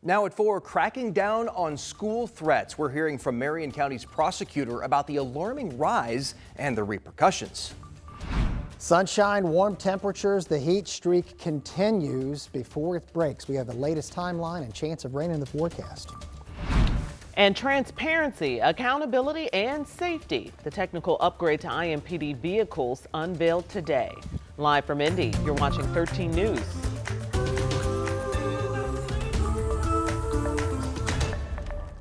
Now at 4, cracking down on school threats. We're hearing from Marion County's prosecutor about the alarming rise and the repercussions. Sunshine, warm temperatures, the heat streak continues before it breaks. We have the latest timeline and chance of rain in the forecast. And transparency, accountability, and safety. The technical upgrade to IMPD vehicles unveiled today. Live from Indy, you're watching 13 News.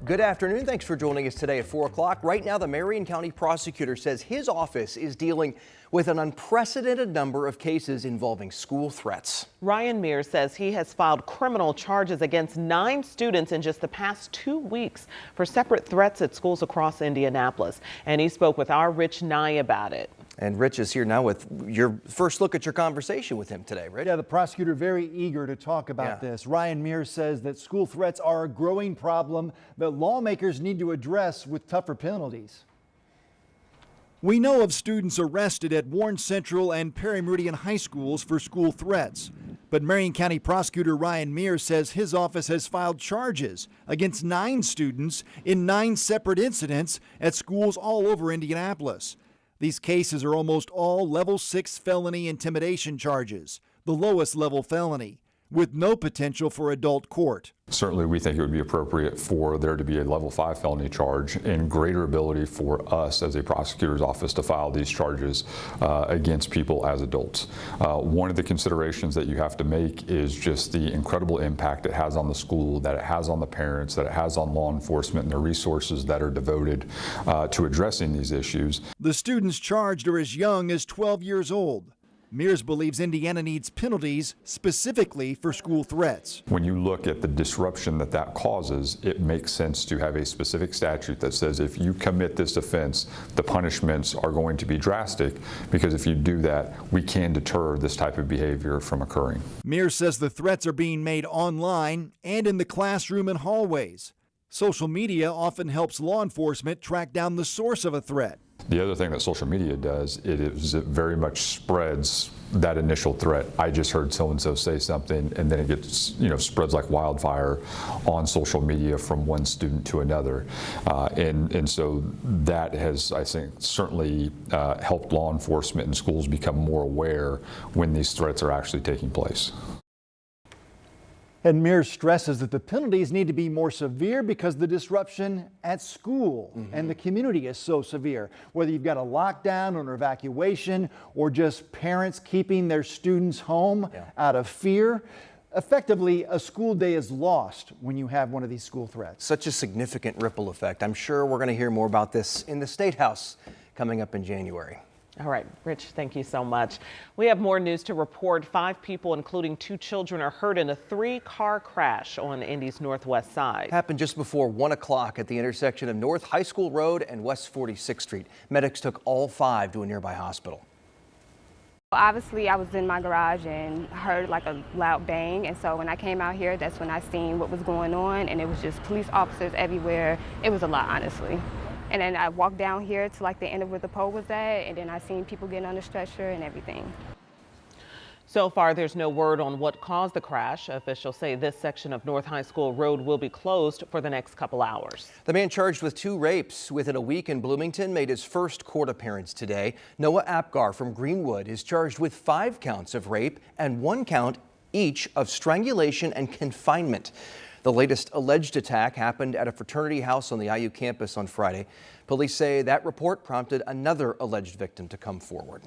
Good afternoon. Thanks for joining us today at 4 o'clock. Right now, the Marion County prosecutor says his office is dealing with an unprecedented number of cases involving school threats. Ryan Mears says he has filed criminal charges against 9 students in just the past 2 weeks for separate threats at schools across Indianapolis. And he spoke with our Rich Nye about it. And Rich is here now with your first look at your conversation with him today, Rich. Yeah, the prosecutor very eager to talk about this. Ryan Mears says that school threats are a growing problem that lawmakers need to address with tougher penalties. We know of students arrested at Warren Central and Perry Meridian high schools for school threats. But Marion County prosecutor Ryan Mears says his office has filed charges against 9 students in 9 separate incidents at schools all over Indianapolis. These cases are almost all level 6 felony intimidation charges, the lowest level felony, with no potential for adult court. Certainly, we think it would be appropriate for there to be a level 5 felony charge and greater ability for us as a prosecutor's office to file these charges against people as adults. One of the considerations that you have to make is just the incredible impact it has on the school, that it has on the parents, that it has on law enforcement and the resources that are devoted to addressing these issues. The students charged are as young as 12 years old. Mears believes Indiana needs penalties specifically for school threats. When you look at the disruption that that causes, it makes sense to have a specific statute that says if you commit this offense, the punishments are going to be drastic, because if you do that, we can deter this type of behavior from occurring. Mears says the threats are being made online and in the classroom and hallways. Social media often helps law enforcement track down the source of a threat. The other thing that social media does, it very much spreads that initial threat. I just heard so-and-so say something, and then it gets, spreads like wildfire on social media from one student to another. And so that has, I think, certainly helped law enforcement and schools become more aware when these threats are actually taking place. And Mears stresses that the penalties need to be more severe because the disruption at school and the community is so severe. Whether you've got a lockdown or an evacuation or just parents keeping their students home out of fear, effectively a school day is lost when you have one of these school threats. Such a significant ripple effect. I'm sure we're going to hear more about this in the State House coming up in January. All right, Rich, thank you so much. We have more news to report. 5 people, including 2 children, are hurt in a 3-car crash on Indy's northwest side. Happened just before 1 o'clock at the intersection of North High School Road and West 46th Street. Medics took all 5 to a nearby hospital. Obviously, I was in my garage and heard like a loud bang, and so when I came out here, that's when I seen what was going on, and it was just police officers everywhere. It was a lot, honestly. And then I walked down here to like the end of where the pole was at, and then I seen people getting on the stretcher and everything. So far, there's no word on what caused the crash. Officials say this section of North High School Road will be closed for the next couple hours. The man charged with 2 rapes within a week in Bloomington made his first court appearance today. Noah Apgar from Greenwood is charged with 5 counts of rape and 1 count each of strangulation and confinement. The latest alleged attack happened at a fraternity house on the IU campus on Friday. Police say that report prompted another alleged victim to come forward.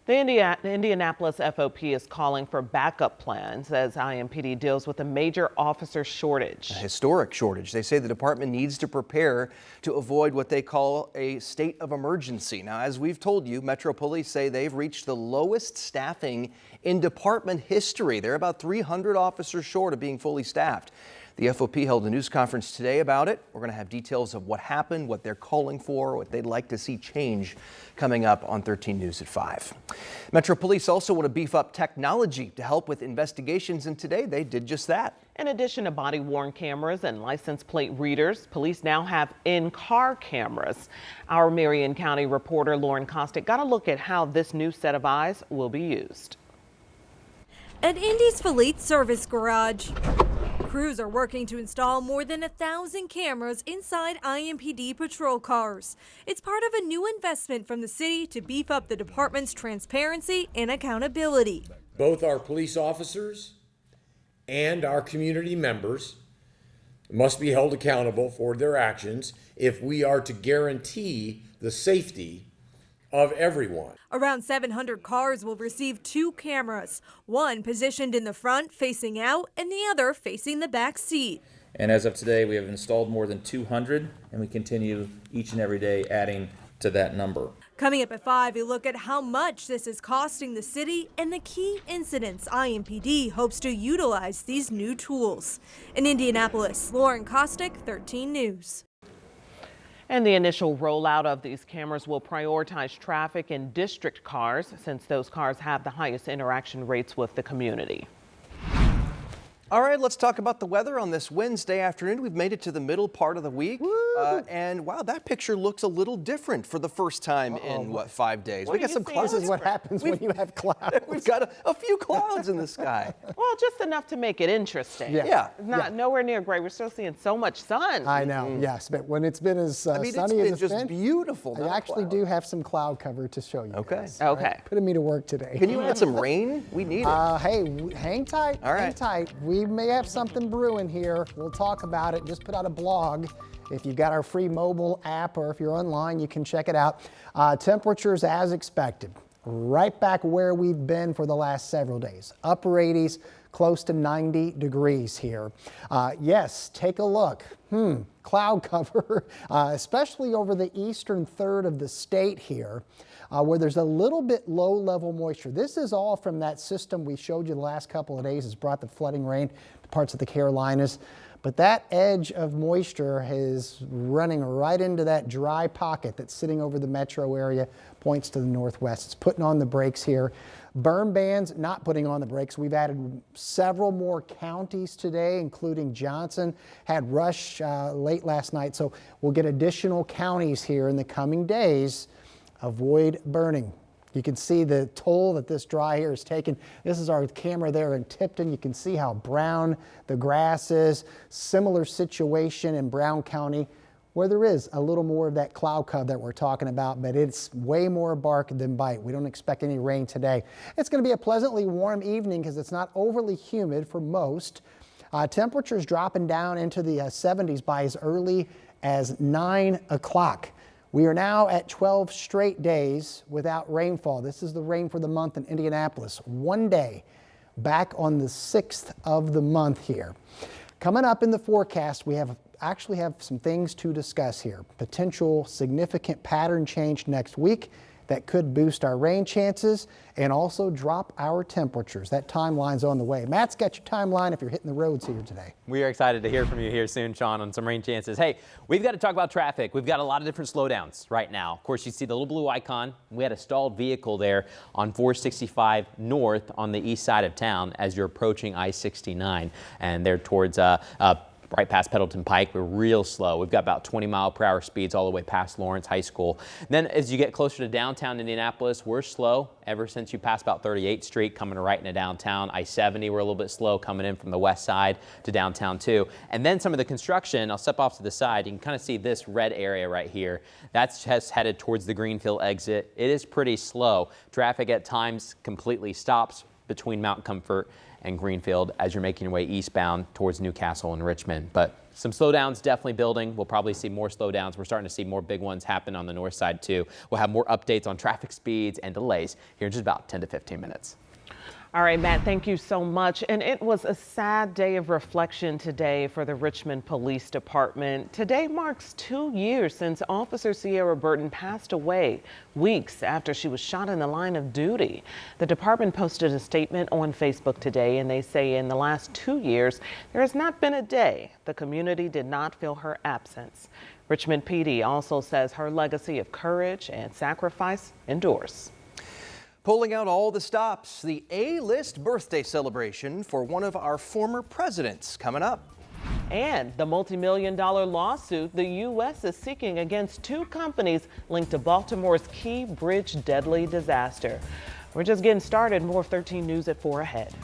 The Indianapolis FOP is calling for backup plans as IMPD deals with a major officer shortage. A historic shortage. They say the department needs to prepare to avoid what they call a state of emergency. Now, as we've told you, Metro Police say they've reached the lowest staffing in department history. They're about 300 officers short of being fully staffed. The FOP held a news conference today about it. We're going to have details of what happened, what they're calling for, what they'd like to see change coming up on 13 News at 5. Metro Police also want to beef up technology to help with investigations, and today they did just that. In addition to body-worn cameras and license plate readers, police now have in-car cameras. Our Marion County reporter Lauren Kostick got a look at how this new set of eyes will be used. At Indy's Fleet Service Garage, Crews are working to install more than 1,000 cameras inside IMPD patrol cars. It's part of a new investment from the city to beef up the department's transparency and accountability. Both our police officers and our community members must be held accountable for their actions if we are to guarantee the safety of everyone. Around 700 cars will receive 2 cameras, one positioned in the front facing out and the other facing the back seat. And as of today, we have installed more than 200, and we continue each and every day adding to that number. Coming up at 5, we look at how much this is costing the city and the key incidents IMPD hopes to utilize these new tools. In Indianapolis, Lauren Kostick, 13 News. And the initial rollout of these cameras will prioritize traffic in district cars, since those cars have the highest interaction rates with the community. All right, let's talk about the weather on this Wednesday afternoon. We've made it to the middle part of the week. And wow, that picture looks a little different for the first time in, 5 days? What We do got you some see? clouds. This is what happens when you have clouds. We've got a few clouds in the sky. Well, just enough to make it interesting. Yeah. It's not nowhere near gray. We're still seeing so much sun. I know, yes, but when it's been as I mean, sunny it's as been it's just been, beautiful. I actually do have some cloud cover to show you. Okay. guys. Okay. Putting me to work today. Can you add some rain? We need it. Hey, hang tight. All right. Hang tight. We may have something brewing here. We'll talk about it. Just put out a blog. If you got our free mobile app or if you're online, you can check it out. Temperatures as expected. Right back where we've been for the last several days. Upper 80s, close to 90 degrees here. Yes, take a look. Cloud cover, especially over the eastern third of the state here. Where there's a little bit low level moisture. This is all from that system we showed you the last couple of days. Has brought the flooding rain to parts of the Carolinas. But that edge of moisture is running right into that dry pocket that's sitting over the metro area, points to the northwest. It's putting on the brakes here. Burn bans not putting on the brakes. We've added several more counties today, including Johnson, had Rush late last night. So we'll get additional counties here in the coming days. Avoid burning. You can see the toll that this dry air is taking. This is our camera there in Tipton. You can see how brown the grass is. Similar situation in Brown County, where there is a little more of that cloud cover that we're talking about, but it's way more bark than bite. We don't expect any rain today. It's going to be a pleasantly warm evening because it's not overly humid for most. Temperatures dropping down into the 70s by as early as 9 o'clock. We are now at 12 straight days without rainfall. This is the rain for the month in Indianapolis. One day back on the 6th of the month here. Coming up in the forecast, we actually have some things to discuss here. Potential significant pattern change next week that could boost our rain chances and also drop our temperatures. That timeline's on the way. Matt's got your timeline if you're hitting the roads here today. We are excited to hear from you here soon, Sean, on some rain chances. Hey, we've got to talk about traffic. We've got a lot of different slowdowns right now. Of course, you see the little blue icon. We had a stalled vehicle there on 465 north on the east side of town as you're approaching I-69, and they're towards right past Pendleton Pike. We're real slow. We've got about 20-mile-per-hour speeds all the way past Lawrence High School. Then as you get closer to downtown Indianapolis, we're slow ever since you pass about 38th Street coming right into downtown. I-70, we're a little bit slow coming in from the west side to downtown too. And then some of the construction, I'll step off to the side. You can kind of see this red area right here. That's just headed towards the Greenfield exit. It is pretty slow. Traffic at times completely stops between Mount Comfort and Greenfield as you're making your way eastbound towards Newcastle and Richmond. But some slowdowns definitely building. We'll probably see more slowdowns. We're starting to see more big ones happen on the north side too. We'll have more updates on traffic speeds and delays here in just about 10 to 15 minutes. All right, Matt, thank you so much. And it was a sad day of reflection today for the Richmond Police Department. Today marks 2 years since Officer Sierra Burton passed away, weeks after she was shot in the line of duty. The department posted a statement on Facebook today, and they say in the last 2 years, there has not been a day the community did not feel her absence. Richmond PD also says her legacy of courage and sacrifice endures. Pulling out all the stops, the A-list birthday celebration for one of our former presidents coming up. And the multi-million-dollar lawsuit the U.S. is seeking against 2 companies linked to Baltimore's Key Bridge deadly disaster. We're just getting started. More of 13 News at 4 ahead.